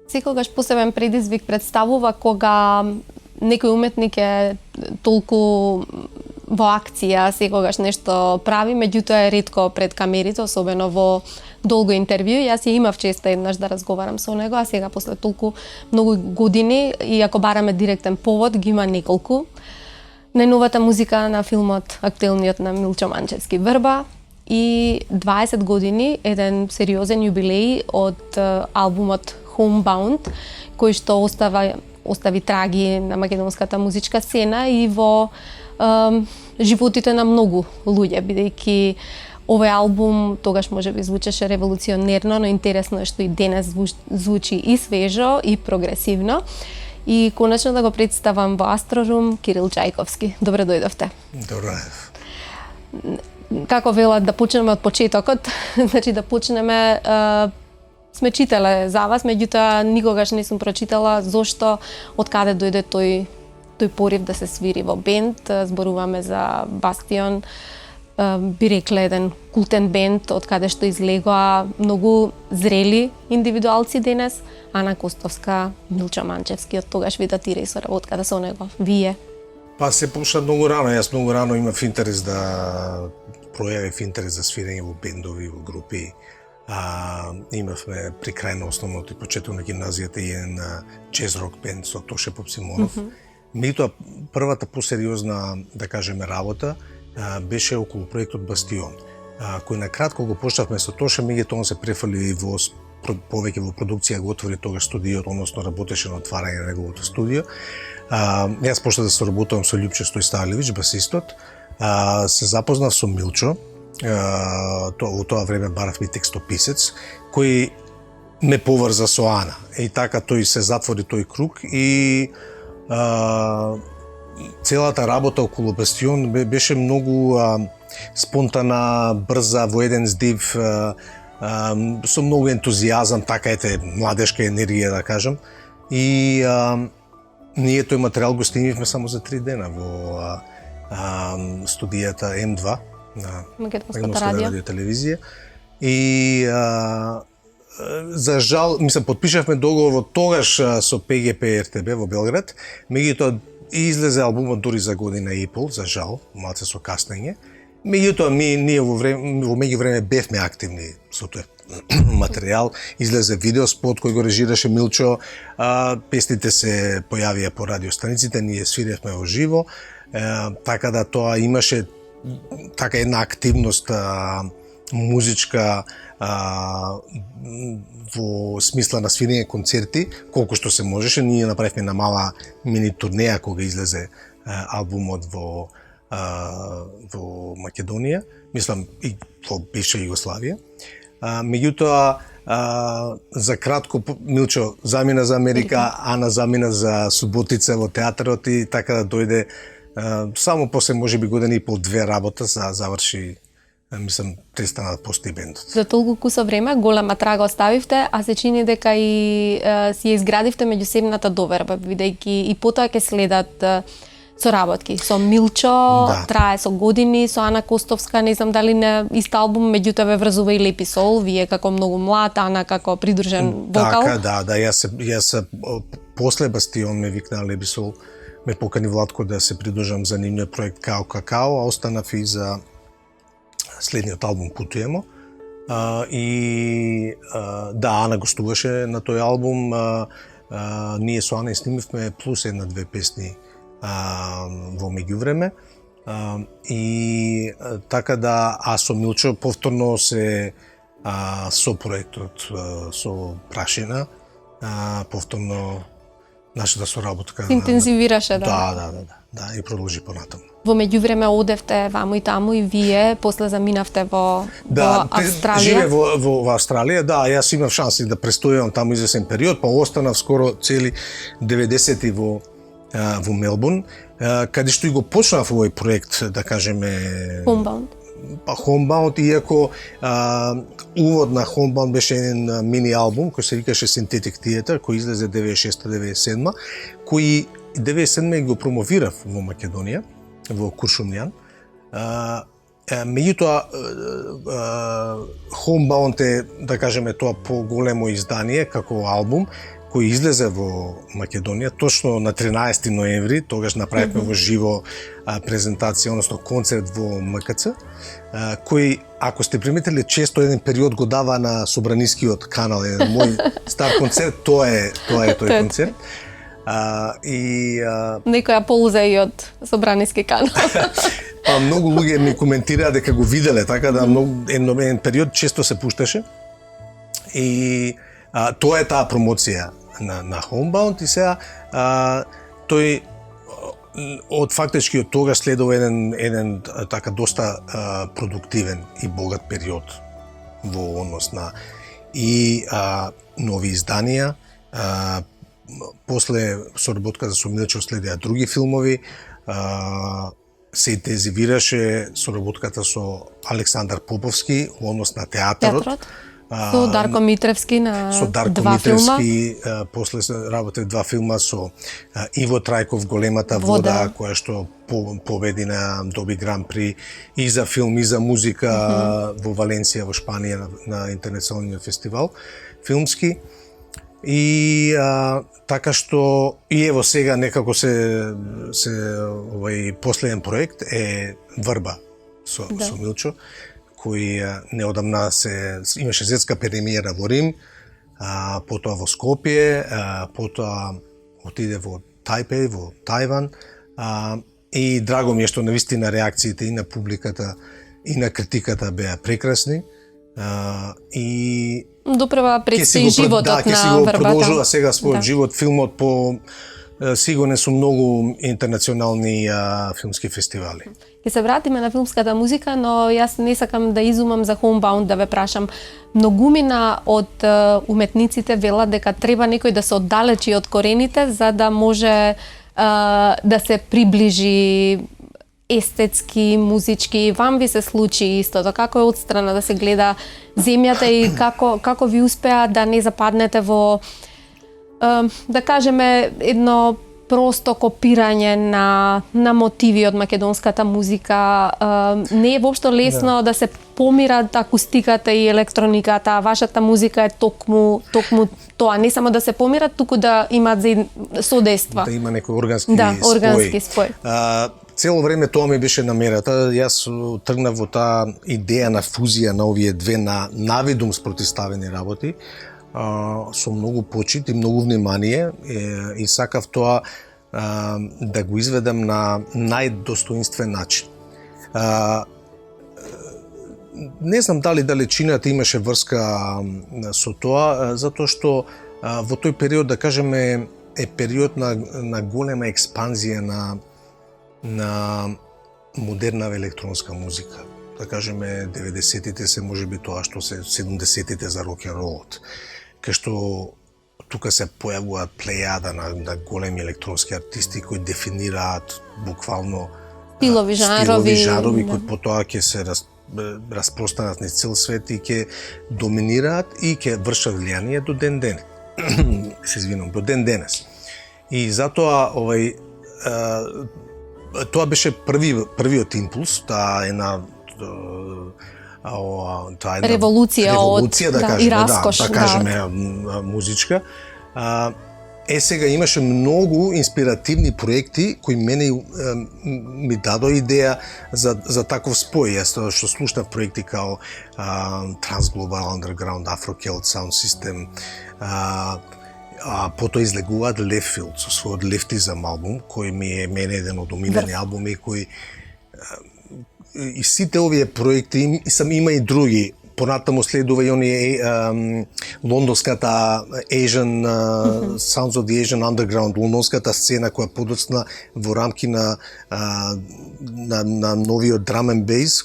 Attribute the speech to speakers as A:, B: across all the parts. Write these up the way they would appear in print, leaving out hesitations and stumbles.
A: Секогаш посебен предизвик представува кога некој уметник е толку во акција, секогаш нешто прави, меѓутоа е ретко пред камерите, особено во долго интервју. Јас ја имав честа еднаш да разговарам со него, а сега после толку многу години, и ако бараме директен повод, ги има неколку. Најновата музика на филмот актуелниот на Милчо Манчевски Врба и 20 години еден сериозен јубилеј од албумот Homebound, кој што остави траги на македонската музичка сцена и во животите на многу луѓе, бидејќи овој албум тогаш можеби звучеше револуционерно, но интересно е што и денес звучи и свежо и прогресивно. И конечно да го представам во Астрорум Кирил Чајковски. Добре дојдовте.
B: Добре.
A: Како велат да почнеме од почетокот, значи да почнеме сме читале за вас, меѓутоа никогаш не сум прочитала зошто, од каде дојде тој порив да се свири во бенд. Зборуваме за Бастион, би рекле еден култен бенд од каде што излегоа многу зрели индивидуалци денес. Ана Костовска, Милчо Манчевски, од тогаш ви датира и со работката со него. Вие?
B: Па се почна многу рано, јас многу рано имав интерес да пројавив интерес за свирење во бендови, во групи. Имавме при крај на основното и почеток на гимназијата и еден джез рок бенд со Тоше Попсимонов. Меѓутоа првата посериозна, да кажеме, работа беше околу проектот Бастион, кој на кратко го почнавме со Тоше, меѓутоа он се префали и во повеќе во продукција, го отвори тогаш студиото, односно работеше на отварање на неговото студио. Јас почнав да соработувам со Љупче Стојставлевиќ, басистот. Се запознав со Милчо. Во тоа време барав ми текстописец, кој ме поврза со Ана. И така тој се затвори тој круг и целата работа околу Бастион беше многу спонтана, брза, во еден здив, со многу ентузијазам, така ете младешка енергија да кажам. И ние тој материјал го снимивме само за 3 дена во студијата М2 на Македонската радио телевизија. И за жал, подпишавме договор тогаш со ПГП РТБ во Белград, меѓутоа излезе албумот дури за година и пол, за жал, малце со каснење. Меѓутоа ние во меѓувреме бевме активни со тој материјал, излезе видеоспот кој го режираше Милчо, песните се појавија по радиостаниците, ние свиревме во живо, така да тоа имаше така една активност музичка во смисла на свирење концерти, колку што се можеше. Ние направивме на мала мини турнеја кога излезе албумот во Македонија, мислам и во бивша Југославија. Меѓутоа, за кратко Милчо замина за Америка, Ана замина за Суботица во театарот и така да дојде само после можеби година и пол, 2 работа за заврши, мислам, престана да постои бендот. За
A: толку кусо време голема трага оставивте, а се чини дека и си изградивте меѓусебната доверба, бидејќи и потоа ќе следат соработки со Милчо, трае со години, со Ана Костовска, не знам дали на ист албум, меѓутоа ве врзува и Лепи сол, вие како многу млад, Ана како придружен вокал.
B: Така, јас после Бастион ме викна Лепи сол, ме покани Владко да се придружам за нивниот проект Као Какао, а останав и за следниот албум Путуемо. Да, Ана гостуваше на тој албум. Ние со Ана снимивме плюс една-две песни во меѓувреме. И така да, а со Милчо повторно се со проектот со Прашина, повторно нашата соработка.
A: Интензивираше,
B: Да, и продолжи понатаму.
A: Во меѓувреме одевте ваму и таму и вие после заминавте во Австралија.
B: Живе во Австралија, да, јас имав шанси да престојувам таму извесен период, па останав скоро цели 90-ти во Мелбурн, каде што и го почнав овој проект, да кажеме
A: Homebound.
B: Homebound, иако увод на Homebound беше еден мини албум кој се викаше Synthetic Theater, кој излезе 96-97, кој 97 го промовирав во Македонија, во Куршумлијан. Меѓутоа, Homebound е, да кажеме, тоа поголемо издание како албум, кој излезе во Македонија точно на 13 ноември, тогаш направивме во живо презентација, односно концерт во МКЦ, кој, ако сте приметили, често еден период го дава на Собранискиот канал, еден мој стар концерт, тоа е тој концерт.
A: Некоја полза и од Собраниски канал.
B: Па многу луѓе ми коментираа дека го виделе, така да еден период често се пушташе. И тоа е таа промоција на Homebound и сега тој од фактички од тога следува еден така доста продуктивен и богат период во однос на и нови изданија. После соработката со Милчо следеа други филмови, се интензивираше соработката со Александар Поповски во однос на театарот.
A: Со Дарко Митревски на
B: со Дарко
A: два
B: Митревски,
A: филма.
B: после работев два филма со Иво Трајков, Големата вода, која што победи на доби гран при и за филм и за музика во Валенсија во Шпанија на интернационалниот фестивал филмски. И така што и ево сега некако се овој последен проект е Врба со Милчо, кој неодамна имаше светска премиера во Рим, потоа во Скопје, потоа отиде во Тајпеј, во Тајван, и драго ми е што навистина реакциите и на публиката и на критиката беа прекрасни. И
A: допрева предстои животот на Врбата.
B: Ќе си го продолжува сега својот живот, филмот по сигурно со многу интернационални филмски фестивали.
A: Ќе се вратиме на филмската музика, но јас не сакам да изумам за Homebound, да ве прашам. Многумина од уметниците велат дека треба некој да се оддалечи од корените за да може да се приближи естетски, музички. Вам ви се случи истото? Како е одстрана да се гледа земјата и како ви успеа да не западнете во да кажеме едно просто копирање на мотиви од македонската музика? Не е воопшто лесно да се помират акустиката и електрониката, а вашата музика е токму тоа, не само да се помират, туку да имаат содейства.
B: Да има некој органски
A: спој.
B: Цело време тоа ми беше намерата. Јас тргнав во таа идеја на фузија на овие две навидум спротивставени работи, со многу почит и многу внимание, и сакав тоа да го изведам на најдостоинствен начин. Не знам дали далечината имаше врска со тоа, затоа што во тој период, да кажеме, е период на голема експанзија на модерна електронска музика. Да кажеме, 90-тите се можеби тоа што се 70-тите за рок-н-ролот, кај што тука се појавуваат плејада на големи електронски артисти кои дефинираат буквално
A: стилови, жанрови
B: кои потоа ќе се распространат низ цел свет и ќе доминираат и ќе вршат влијание до ден до ден денес. И затоа тоа беше првиот импулс, таа една револуција,
A: да кажеме,
B: музичка. сега имаше многу инспиративни проекти кои мене ми дадо идеја за таков спој. Јас што слушнав проекти као Transglobal Underground, Afro-Celt Sound System, потоа излегуваат Leftfield со својот Leftizam албум, кој ми е мене еден од омилени албуми, кој и сите овие проекти, има и други. Понатаму следува и оние лондонската Asian Sounds of the Asian Underground, лондонската сцена која подоцна во рамки на новиот drum and bass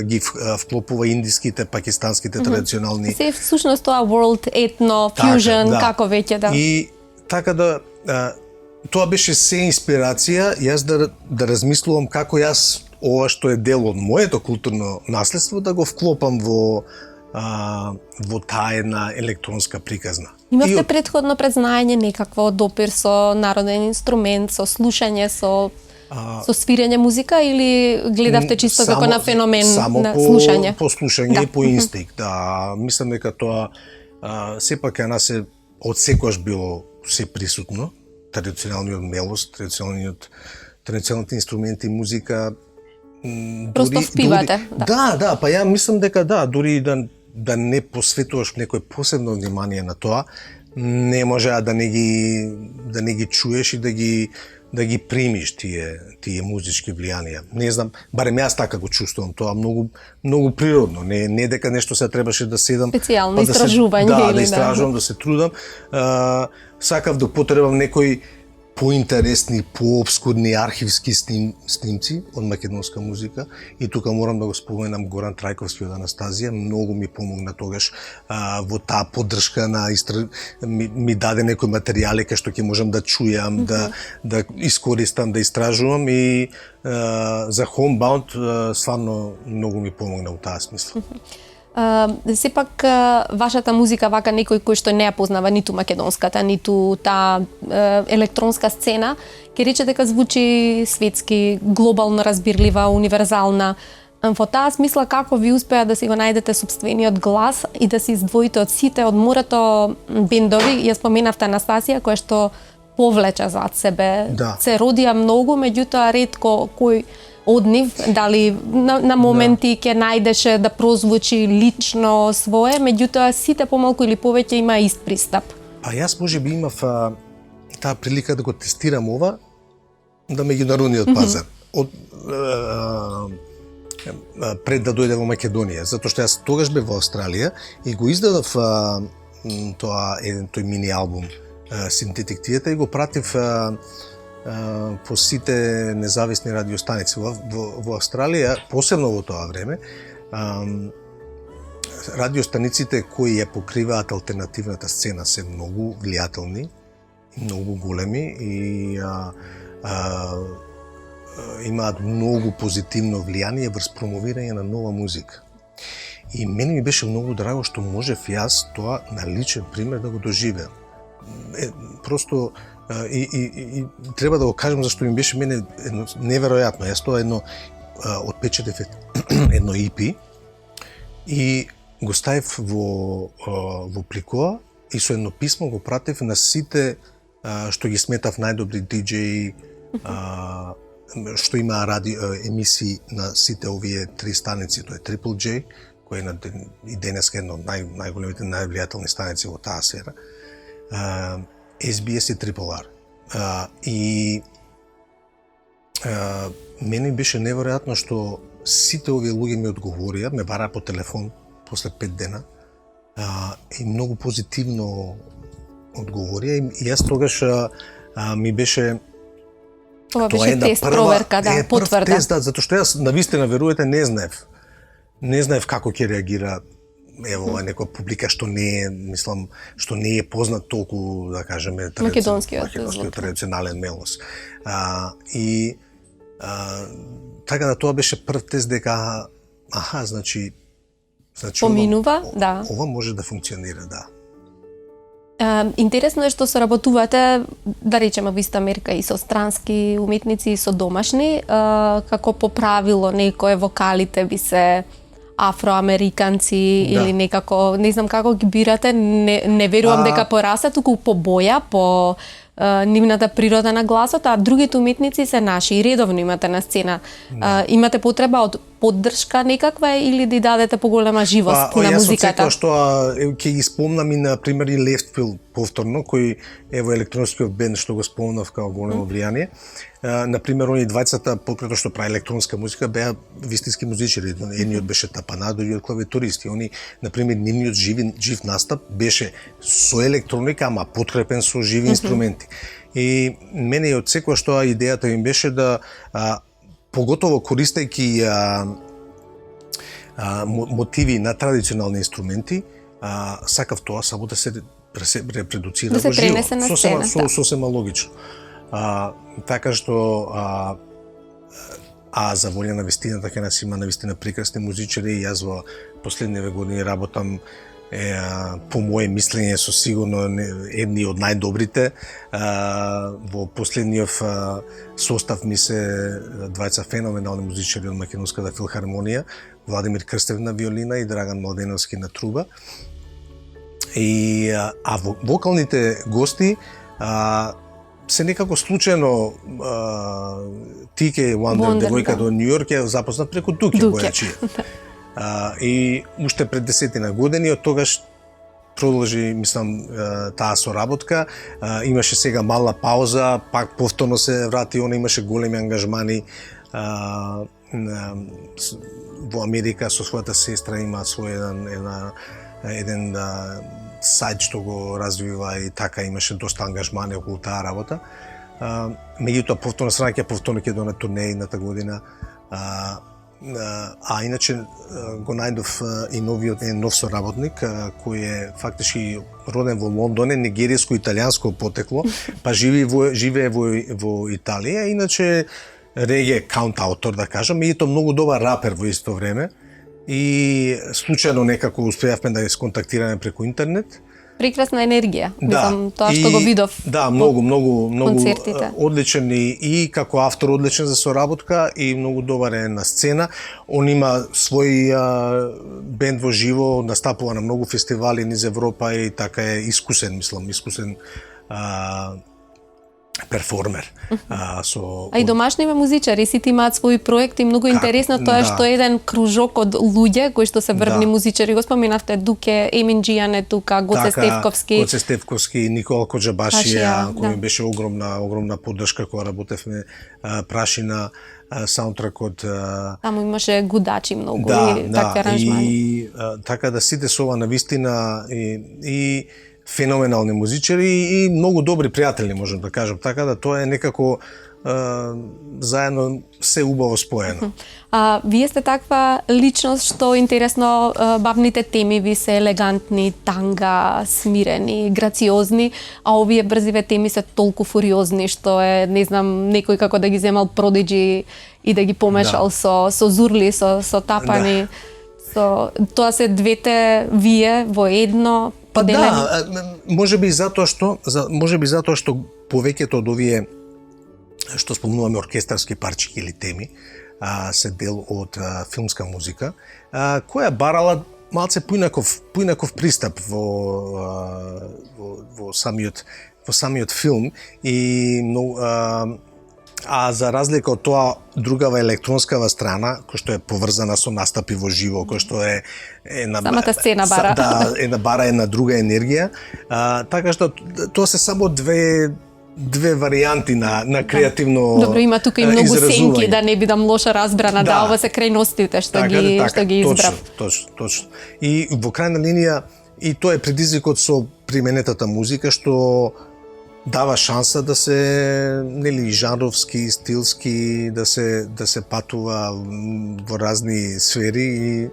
B: ги вклопува индиските, пакистанските традиционални.
A: Се всушност тоа world ethno fusion како веќе
B: И така тоа беше се инспирација јас да размислувам како јас ова што е дел од моето културно наследство да го вклопам во таа една електронска приказна.
A: Имавте предходно презнаење, некакво допир со народен инструмент, со слушање, со свирење музика или гледавте чисто како на феномен на слушање?
B: Само по слушање и по инстинкт, Мислам дека тоа сепак ја нас е од секогаш било се присутно, традиционалниот мелос, традиционалните инструменти, музика.
A: Просто впивате.
B: Па ја мислам дека дури да не посветуваш некој посебно внимание на тоа, не може да не ги чуеш и да ги примиш тие музички влијанија. Не знам, барем јас така го чувствувам тоа многу природно, не дека нешто се требаше да седам
A: специјално истражување
B: да истражувам, да се трудам. Сакав да потребам некои поинтересни, пообскурни архивски снимци од македонска музика и тука морам да го споменам Горан Трајковски од Анастазија, многу ми помогна тогаш во таа поддршка ми даде некои материјали кај што ќе можам да чујам, да искористам, да истражувам и за Homebound стварно многу ми помогна во таа смисла.
A: Сепак вашата музика вака некој кој што не ја познава ниту македонската, ниту таа електронска сцена, ќе рече дека звучи светски, глобално разбирлива, универзална. Во таа смисла како ви успеа да си го најдете сопствениот глас и да се издвоите од сите, од морето бендови? Ја споменавте Анастасија која што повлече зад себе. Се родија многу, меѓутоа ретко кој од нив, дали на моменти ќе најдеше да прозвучи лично свое, меѓутоа сите помалку или повеќе има ист пристап.
B: Па јас можеби имав таа прилика да го тестирам ова на меѓународниот пазар. Пред да дојде во Македонија, затоа што јас тогаш бев во Австралија и го издадов тој мини албум Synthetic Theater и го пратив по сите независни радиостаници во Австралија, посебно во тоа време, радиостаниците кои ја покриваат алтернативната сцена се многу влијателни, многу големи и имаат многу позитивно влијание врз промовирање на нова музика. И мене ми беше многу драго што можев јас тоа на личен пример да го доживеам. Просто и треба да го кажем зашто ми беше мене неверојатно. Јас тоа отпечатив едно EP и го ставив во пликова и со едно писмо го пратив на сите што ги сметав најдобри диџеи, што има емисии на сите овие три станици, тоа е Triple J, кој е и денеска едно од најголемите, највлијателни станици во таа сфера, SBS и Triple R. И мене беше неверојатно што сите овие луѓе ми одговорија, ме бараа по телефон после 5 дена и многу позитивно одговорија и јас тогаш ми беше
A: тоа беше тест, проверка, потврда.
B: Тест, затоа што јас навистина верувате не знаев како ќе реагира ево некоја публика што не е, мислам, што не е познат толку, да кажеме,
A: македонскиот
B: традиционален мелос. Така да тоа беше прв тест дека значи
A: поминува,
B: ова може да функционира, да.
A: Интересно е што соработувате, да речеме, во иста мерка и со странски уметници и со домашни, како по правило некој вокалите би се афроамериканци или некако, не знам како ги бирате, не верувам дека по раса, туку по боја, по нивната природа на гласот, а другите уметници се наши и редовно имате на сцена. Имате потреба од поддршка некаква или да дадете поголема живост на музиката?
B: Јас од што ќе ги спомнам и на пример и Лефтфил повторно, кој ево електронскиот бенд што го спомнав као големо влијание. На пример, они двајцата, покрај што прави електронска музика, беа вистински музичари. Едниот беше тапана, другиот клавитурист. И они, на пример, нивниот жив настап беше со електроника, ама подкрепен со живи инструменти. И мене од секоја што идејата им беше да поготово користејќи мотиви на традиционални инструменти, сакав тоа само да се репродуцира во живо. Сосема логично. Така што за волја на вистината ќе нас има навистина прекрасни музичари и јас во последниве години работам по моје мислење со сигурно едни од најдобрите. Во последниот состав ми се двајца феноменални музичари од Македонската филхармонија, Владимир Крстев на виолина и Драган Младеновски на труба. А вокалните гости се некако случајно Тике Вандер, девојката од Њујорк, ја запознат преку Дуке Бојачиев. И уште пред 10 години, од тогаш продолжи, мислам, таа соработка. Имаше сега мала пауза, пак повторно се врати, она имаше големи ангажмани во Америка со својата сестра, има свој еден сајт што го развива и така имаше доста ангажмани околу таа работа. Меѓутоа повторно се враќа, повторно ќе доне турнеја едната година. Иначе го најдов и нов соработник кој е фактички роден во Лондон, нигеријско-италијанско потекло, па живее во Италија, иначе реге каунт-аутор да кажам, и тоа многу добар рапер во исто време. И случајно некако успеавме да ги сконтактираме преку интернет.
A: Прекрасна енергија, мислам, тоа што го видов.
B: Да, многу
A: концертите.
B: Одличен и како автор одличен за соработка и многу добар е на сцена. Он има свој бенд во живо, настапува на многу фестивали низ Европа и така е искусен перформер.
A: И домашниве музичари, сите имаат своји проекти, многу интересно тоа е што еден кружок од луѓе кои што се врвни музичари, го споменавте Дуке, Емин Джијан е тука, Гоце Стевковски.
B: Гоце Стевковски, Никола Коџабашија, кој ми беше огромна поддршка кога работевме, Прашина, саундтракот.
A: Таму имаше гудачи многу и такви аранжмани.
B: И така да сите се ова навистина и феноменални музичари и многу добри пријатели, можам да кажам. Така да тоа е некако заедно се убаво споено.
A: Вие сте таква личност што интересно бавните теми ви се елегантни, танга, смирени, грациозни, а овие брзиве теми се толку фуриозни што е, не знам, некој како да ги земал Продиджи и да ги помешал со зурли, со тапани. Тоа се двете вие во едно.
B: Па да, можеби затоа што повеќето од овие што спомнуваме оркестарски парчики или теми се дел од филмска музика, која барала малце поинаков пристап во самиот филм и за разлика од тоа, другава електронскава страна, која што е поврзана со настапи во живо, која што е
A: самата сцена бара.
B: Бара една друга енергија. Така што тоа се само две варијанти на креативно.
A: Добро, има тука и многу сенки, да не бидам лоша разбрана, да ова се крајностите што ги избрав.
B: Точно. И во крајна линија и тоа е предизвикот со применетата музика што дава шанса да се жанровски, стилски, да се патува во разни сфери и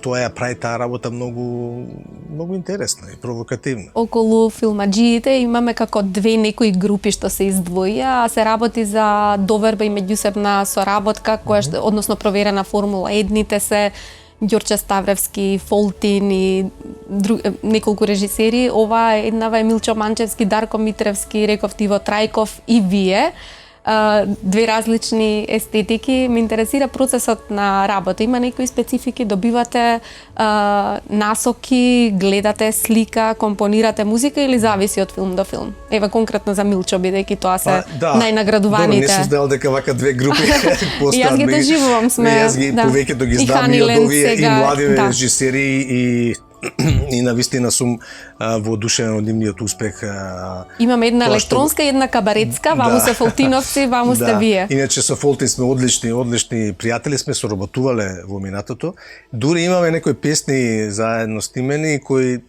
B: тоа ја прави таа работа многу интересна и провокативна.
A: Околу филмаџиите имаме како две некои групи што се издвоија, а се работи за доверба и меѓусебна соработка, која односно проверена формула. Едните се Ѓорче Ставревски, Фолтин и неколку режисери. Ова еднава е Милчо Манчевски, Дарко Митревски, реков Тиво Трајков и вие. две различни естетики. Ме интересира процесот на работа. Има некои специфики, добивате насоки, гледате слика, компонирате музика или зависи од филм до филм? Ева конкретно за Милчо, бидејќи тоа се најнаградуваните.
B: Добро, не сум знаел дека вака две групи
A: и јас ги доживувам сме.
B: Јас ги повеќето ги знам и од овие и млади режисери и навистина сум воодушевен од нивниот успех.
A: Имаме една електронска и една кабаретска, ваму се Фолтиновци, ваму сте вие.
B: Иначе со Фолтин сме одлични пријатели, сме соработувале во минатото. Дури имаме некои песни заедно снимени кои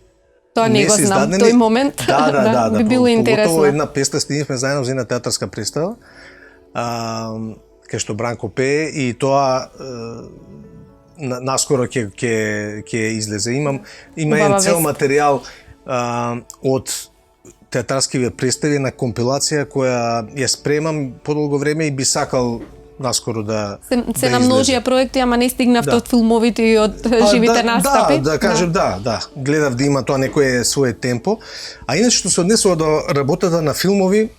A: тоа не го знам, тој момент.
B: Да,
A: би било интересно.
B: Поготово една песна снимивме заедно за една театарска представа. Кај што Бранко пее и тоа наскоро ќе излезе. Има еден цел материјал од театарскиве представи на компилација која ја спремам подолго време и би сакал наскоро да
A: се намножија проекти, ама не стигнавте од филмовите и од живите настапи.
B: Да кажем да. Гледав да има тоа некое свое темпо. А иначе што се однесува до работата на филмови,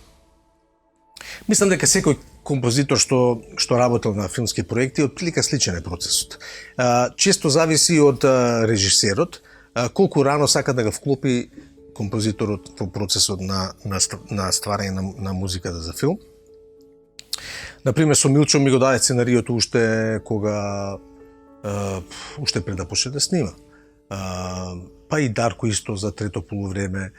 B: мислам дека секој композитор што работел на филмски проекти, отприлика сличен е процесот. Често зависи од режисерот, колку рано сака да го вклопи композиторот во процесот на стварање на музиката за филм. Например, со Милчо ми го даде сценариот уште кога уште пред да почне да снима. Па и Дарко исто за трето полувреме.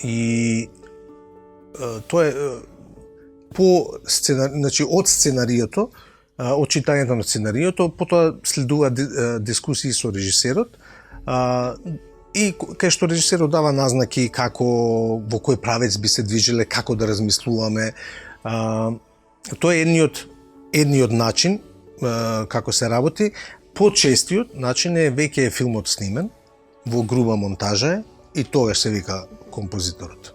B: И тоа е значи од сценариото, од читањето на сценариото, потоа следува дискусии со режисерот, и кај што режисерот дава назнаки како, во кој правец би се движиле, како да размислуваме. Тоа е едниот начин како се работи. Почестиот начин е веќе филмот снимен, во груба монтажа и тогаш се вика композиторот.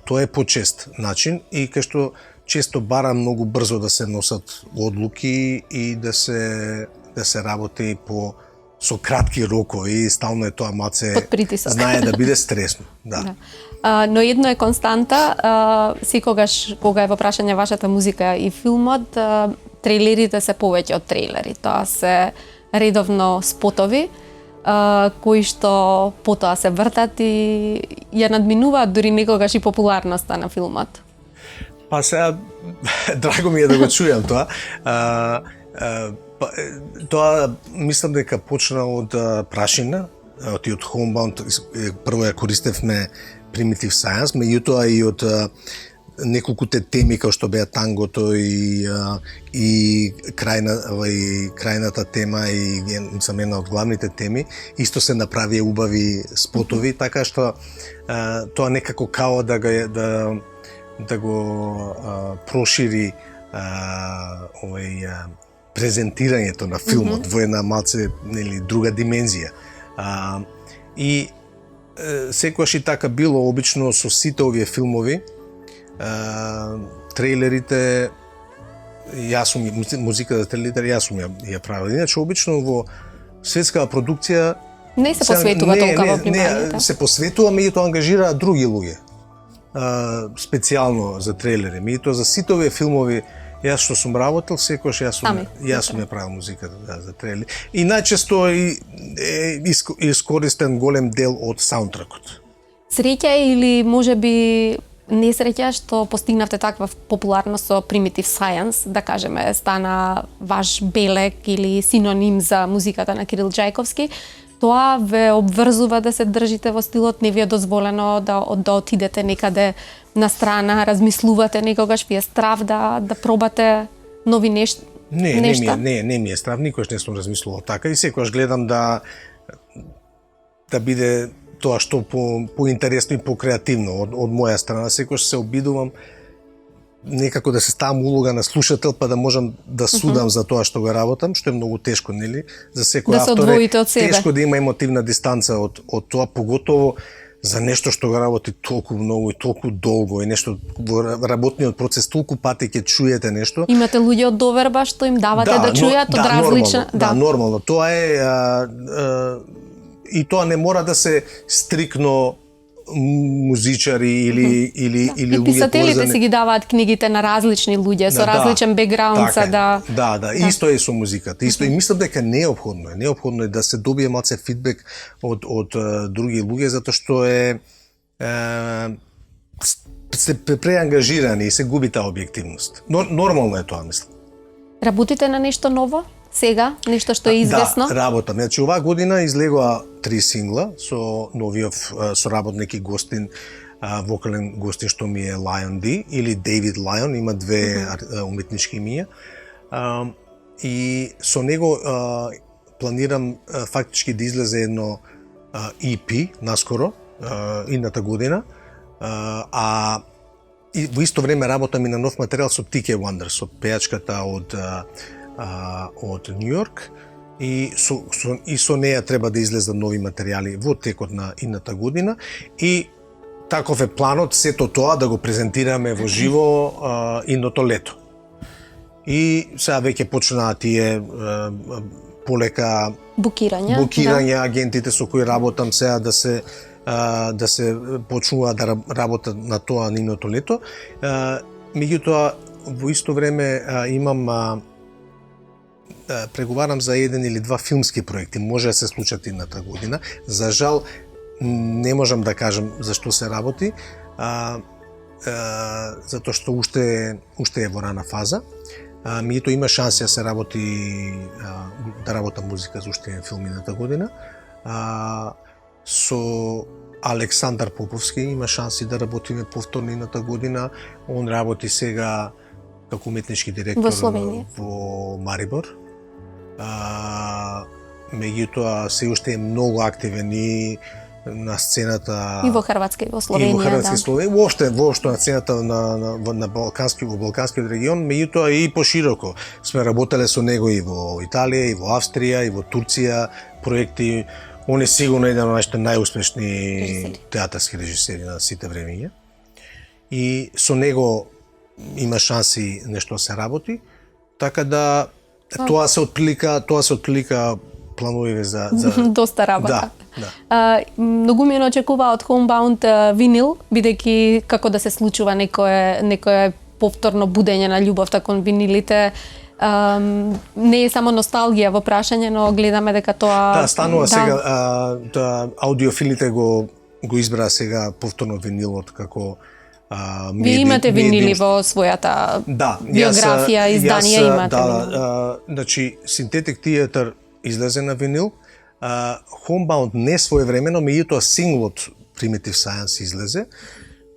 B: Тоа е почест начин и кај што често бара многу брзо да се носат одлуки и да се работи со кратки рокови, стално е тоа маце знае да биде стресно. Да.
A: Но едно е константа, секогаш кога е во прашање вашата музика и филмот, трейлерите се повеќе од трейлери. Тоа се редовно спотови, кои што потоа се вртат и ја надминуваат дури некогаш и популарноста на филмот.
B: Па сега, драго ми е да го чујам тоа. Тоа мислам дека почна од прашина, од Homebound, прво ја користевме Primitive Science, меѓутоа и од неколкуте теми како што беа тангото и крајната тема и сам една од главните теми, исто се направија убави спотови, така што тоа некако као да го прошири презентирањето на филмот во една малце друга димензија. И секогаш и така било, обично со сите овие филмови, трейлерите, музика за трейлерите јас сум ја правил. Иначе обично во светска продукција
A: не се посветува толкова внимание.
B: Не, се посветува, меѓутоа ангажира други луѓе. Специјално за трейлери. Меѓутоа за сите овие филмови јас што сум работел, секогаш јас сум ја правил музиката за трейлери. И најчесто е искористен голем дел од саундтракот.
A: Среќа или можеби несреќа што постигнавте таква популарност со Primitive Science, да кажеме, стана ваш белег или синоним за музиката на Кирил Џајковски, тоа ве обврзува да се држите во стилот, не ви е дозволено да отидете некаде на страна, размислувате некогаш, ви е страв да пробате нови нешта? Не
B: ми е страв, никош не сум размислувал така и секогаш гледам да биде тоа што поинтересно и покреативно од моја страна. Секогаш се обидувам некако да се ставам улога на слушател, па да можам да судам за тоа што го работам, што е многу тешко, нели? За секој автор е тешко да има емотивна дистанца од тоа, поготово за нешто што го работи толку многу и толку долго и нешто во работниот процес толку пати ќе чуете нешто.
A: Имате луѓе од доверба што им давате да чујат од различна...
B: Да, нормално. Тоа е и тоа не мора да се стрикно музичари или
A: И
B: луѓе
A: писателите си ги даваат книгите на различни луѓе со различен бекграунд за да
B: Да, исто е со музиката. Исто и мислам дека неопходно е да се добие малце фидбек од други луѓе затоа што се преангажирани и се губи таа објективност. Нормално е тоа, мислам.
A: Работите на нешто ново? Сега? Нешто што е известно?
B: Да, работам. Значи, оваа година излегоа 3 сингла со новиот соработник и гостин, вокален гостин што ми е Lion D или Дейвид Лајон, има две уметнички имиња. И со него планирам фактички да излезе едно EP наскоро, идната година, и во исто време работам и на нов материјал со Тике Wonder, со пејачката од Нью Йорк, и со неја треба да излезат нови материјали во текот на идната година, и таков е планот сето тоа да го презентираме во живо идното лето. И сега веќе почнаа тие полека букирање, агентите со кои работам сега да се почнува да работат на тоа нивното лето. Меѓутоа, во исто време имам преговарам за еден или два филмски проекти, може да се случат идната година. За жал, не можам да кажам за што се работи, затоа што уште е во рана фаза. Меѓутоа има шанси да се работи, да работам музика за уште еден филм идната година. Со Александар Поповски има шанси да работиме повторно идната година. Он работи сега како уметнички директор во Марибор. Меѓутоа се уште е многу активен и на сцената
A: и во Хрватска и во Словенија,
B: и во Хрватска и Словенија, воопшто на сцената на балканскиот регион, меѓутоа и пошироко. Сме работеле со него и во Италија, и во Австрија, и во Турција, проекти. Он е сигурно еден од нашите најуспешни театарски режисери на сите времиња. И со него има шанси нешто да се работи, така да тоа се отплика плановиве за
A: доста работа.
B: Да.
A: Многу ми очекува од Homebound винил, бидејќи како да се случува некое повторно будење на љубовта кон винилите. Не е само носталгија во прашање, но гледаме дека тоа
B: станува сега аудиофилите го избраа сега повторно винилот како
A: Вие имате винили во својата биографија, изданија имате.
B: Значи Synthetic Theater излезе на винил, Homebound не своевремено, меѓутоа синглот Primitive Science излезе.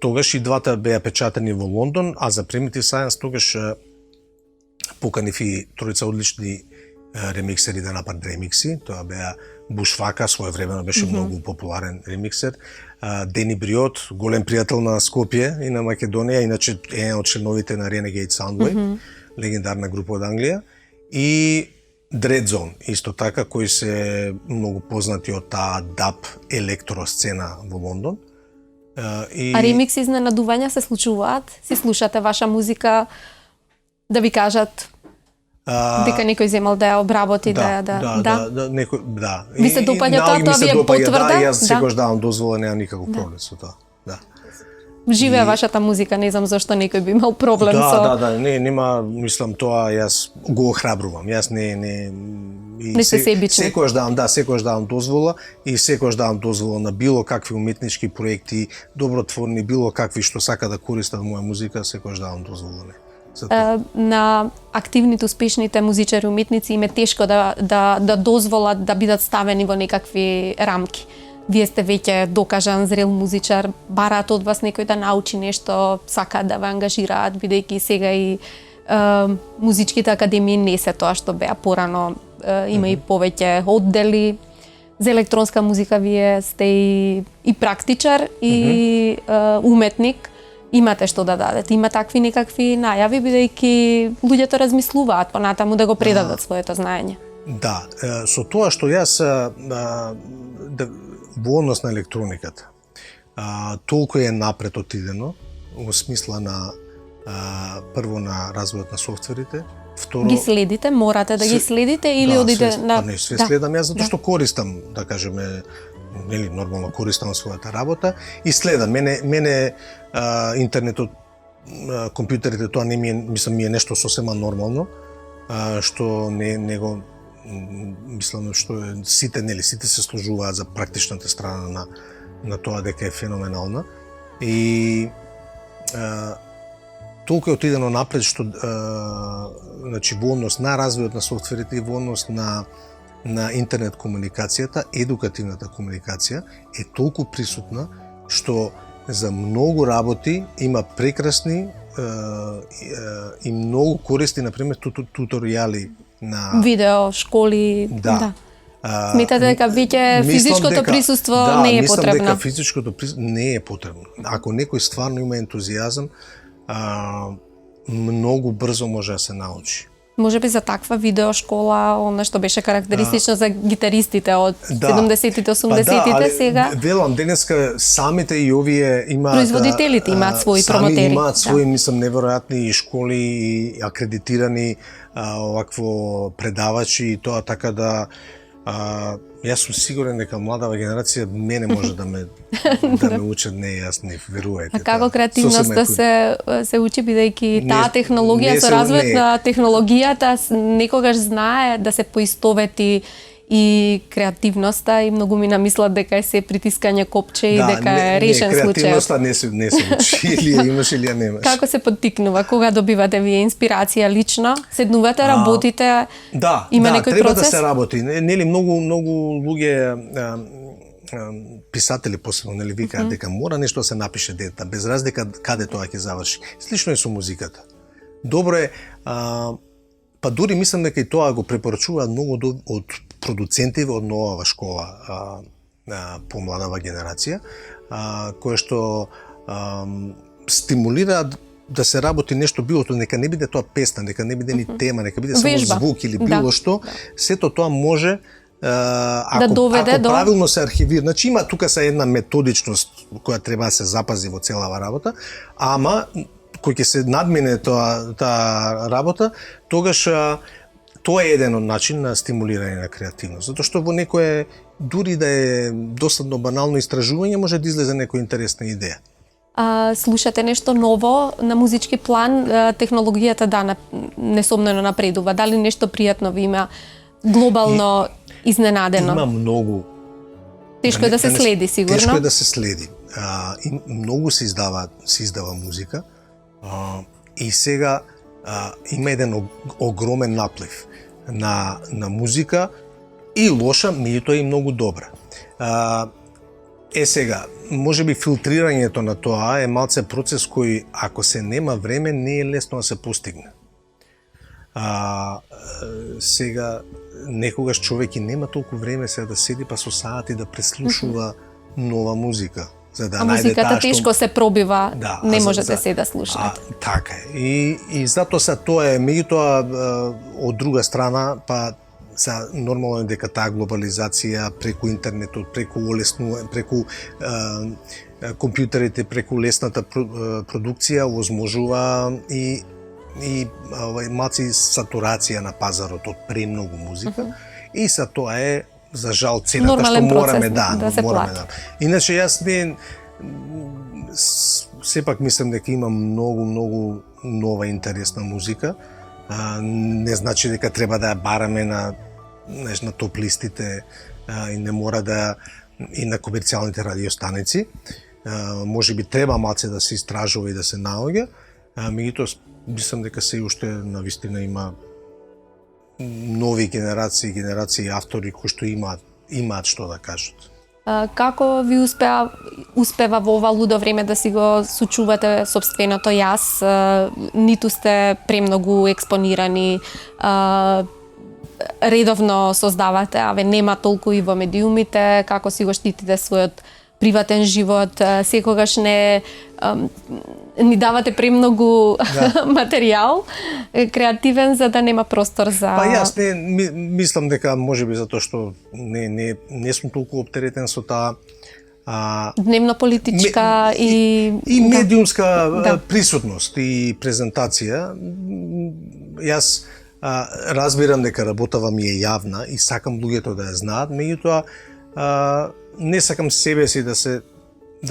B: Тогаш и двата беа печатани во Лондон, а за Primitive Science тогаш поканив и тројца одлични ремиксери да направат ремикси. Тоа беа Бушвака, своевремено беше многу популарен ремиксер, Дени Бриот, голем пријател на Скопје и на Македонија, иначе е од членовите на Renegade Soundwave, легендарна група од Англија, и Dreadzone, исто така, кои се многу познати од таа даб електросцена во Лондон.
A: А ремикс изненадувања се случуваат? Си слушате ваша музика да ви кажат дека некој земал да ја обработи, да. Ви се допаѓа тоа ви е потврда?
B: Да, јас секогаш давам дозвола, нема никаков проблем со тоа. Да.
A: Живее вашата музика, не знам зашто некој би имал проблем со...
B: Да, нема, мислам тоа, јас го охрабрувам. Јас
A: не се себичен.
B: Секогаш давам дозвола и секогаш давам дозвола на било какви уметнички проекти, добротворни, било какви што сака да користат моја музика, секогаш давам дозвола.
A: На активните, успешните музичари, уметници им е тешко да дозволат да бидат ставени во некакви рамки. Вие сте веќе докажан зрел музичар, бараат од вас некој да научи нешто, сакаат да ве ангажираат, бидејќи сега и музичките академии не се тоа што беа порано, има и повеќе оддели. За електронска музика вие сте и практичар и уметник. Имате што да дадете, има такви некакви најави, бидејќи луѓето размислуваат понатаму да го предадат своето знаење.
B: Да, со тоа што јас во однос на електрониката, толку е напред отидено, во смисла на прво на развојот на софтверите, второ...
A: Ги следите, морате да ги следите или одите на...
B: Не, све следам јас, затоа што користам, да кажеме, нели нормално користам својата работа и следам. Мене интернетот, компјутерите, тоа не ми е, мислам, ми е нешто сосема нормално, што не го мислам што сите се сложуваат за практичната страна на тоа дека е феноменална и толку е отидено напред што значи во однос на развојот на софтверите и во однос на интернет комуникацијата, едукативната комуникација е толку присутна што за многу работи има прекрасни и многу користни, например, туторијали на
A: видео, школи, да. Сметате дека веќе физичкото присуство не е потребно?
B: Да, мислам дека физичкото присуство не е потребно. Ако некој стварно има ентузијазам, многу брзо може да се научи.
A: Може би за таква видеошкола, она што беше карактеристично за гитаристите од 70-тите, 80-тите, сега...
B: Велам, денеска самите и овие имаат...
A: Производителите имаат своји промотери.
B: Сами имаат своји, мислам, неверојатни школи и акредитирани овакво предавачи и тоа, така да... Јас сум сигурен дека младава генерација мене може да ме учат, не јас не верувајте.
A: А како креативноста се учи, бидејќи таа технологија со развојот на технологијата некогаш знае да се поистовети и креативноста и многу ми намислат дека е се притискање копче и дека е решен случај.
B: Креативноста не се учи, или ја имаш или ја немаш.
A: Како се поттикнува? Кога добивате вие инспирација лично? Седнувате, работите? Има некој
B: треба
A: процес?
B: Да се работи. Нели многу луѓе писатели посебно нели викаат дека мора нешто да се напише дета, без разлика каде тоа ќе заврши. Слично е со музиката. Добро е, па дури мислам дека и тоа го препорачуваат многу од продуцентиве од новава школа, помладава генерација, која што стимулираат да се работи нешто, било тоа, нека не биде тоа песна, нека не биде ни тема, нека биде само звук или било што, сето тоа може ако правилно се архивира. Значи има тука се една методичност која треба да се запази во целава работа, ама кој ќе се надмине таа работа, тогаш тоа е еден од начин на стимулирање на креативност, затоа што во некое дури да е досадно банално истражување може да излезе некоја интересна идеја.
A: Слушате нешто ново на музички план? Технологијата несомнено напредува. Дали нешто пријатно ви има глобално изненадено?
B: Има многу.
A: Тешко е да се следи, сигурно.
B: Тешко е да се следи. И многу се издава музика. И сега има еден огромен наплив на музика и лоша, меѓутоа и многу добра. Сега, може би филтрирањето на тоа е малце процес кој, ако се нема време, не е лесно да се постигне. Сега, некогаш човек и нема толку време сега да седи па со сати да преслушува нова музика. За да
A: музиката тешко се пробива, не можете се да слушате.
B: Така е. И затоа се тоа е, меѓутоа од друга страна, па нормално е дека таа глобализација преку интернетот, преку компјутерите, преку лесната продукција возможува и малци сатурација на пазарот од премногу музика и са тоа е за жал цената што мораме да плати. Иначе јас сепак мислам дека има многу нова интересна музика. Не значи дека треба да ја бараме на топ-листите и не мора да и на комерцијалните радиостаници. Може би треба малце да се истражува и да се наоѓа, меѓутоа мислам дека се уште навистина има нови генерации автори кои што имаат што да кажат.
A: Како ви успева во ова лудо време да си го сочувате сопственото јас? Ниту сте премногу експонирани, редовно создавате, нема толку и во медиумите, како си го штитите својот приватен живот, секогаш не ни давате премногу материјал креативен за да нема простор за...
B: Па јас мислам дека можеби затоа што не сум толку оптеретен со таа
A: дневно политичка и
B: медиумска присутност и презентација. Јас разбирам дека работава ми е јавна и сакам луѓето да ја знаат, меѓутоа не сакам себе си да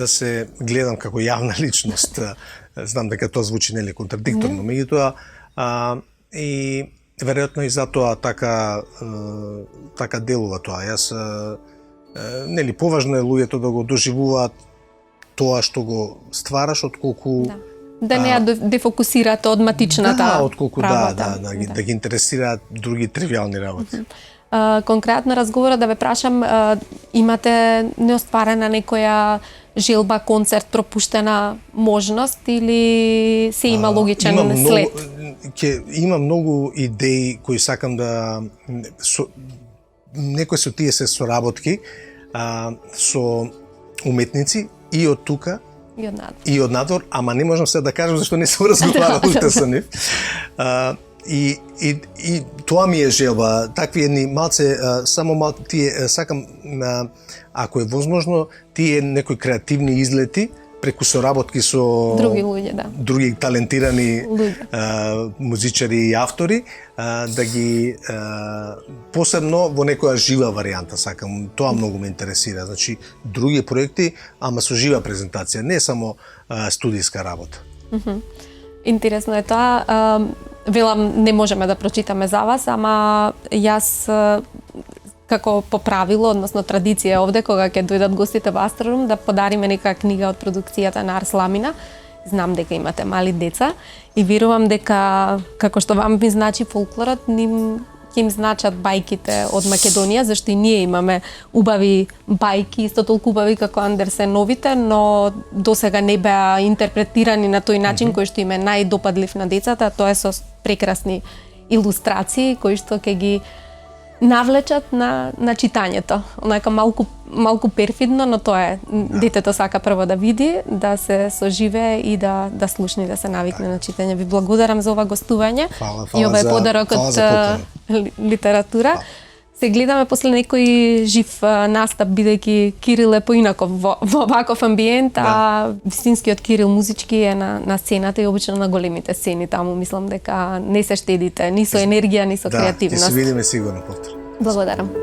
B: се гледам како јавна личност. Знам дека тоа звучи нели контрадикторно, меѓутоа и веројатно и затоа така делува тоа. Јас нели поважно е луѓето да го доживуваат тоа што го ствараш отколку
A: да не ја дефокусираат од матичната
B: отколку
A: работа.
B: Да ги интересираат други тривијални работи.
A: Конкретно разговорот да ве прашам, имате неостварена некоја желба, концерт, пропуштена можност или се има логичен след?
B: Има многу идеи кои сакам да некои со тие се соработки со уметници и од тука и од надвор, ама не можам се да кажам зашто не сум разговарал уште со нив. И тоа ми е желба, такви едни малце, само тие сакам, ако е возможно, тие некои креативни излети преку соработки со
A: други луѓе,
B: други талентирани музичари и автори, да ги посебно во некоја жива варијанта сакам. Тоа многу ме интересира. Значи други проекти, ама со жива презентација, не само студиска работа.
A: Интересно е тоа. Велам, не можеме да прочитаме за вас, ама јас како по правило, односно традиција овде, кога ќе дојдат гостите во Астрорум, да подариме нека книга од продукцијата на Арс Ламина. Знам дека имате мали деца и верувам дека, како што вам ми значи фолклорот, ќе им значат бајките од Македонија, зашто и ние имаме убави бајки, исто толку убави како Андерсеновите, но досега не беа интерпретирани на тој начин кој што им е најдопадлив на децата, тоа е со прекрасни илустрации кои што ќе ги навлечат на читањето. Онака малку перфидно, но тоа е. Детето сака прво да види, да се соживее и да слушне, да се навикне на читање. Ви благодарам за ова гостување.
B: Фала
A: и ова е подарок од литература. Се гледаме после некој жив настап, бидејќи Кирил е поинаков во ваков амбиент, а вистинскиот Кирил музички е на сцената и обично на големите сцени. Таму мислам дека не се штедите ни со енергија, ни со креативност.
B: Да, ќе се видиме сигурно повтор.
A: Благодарам.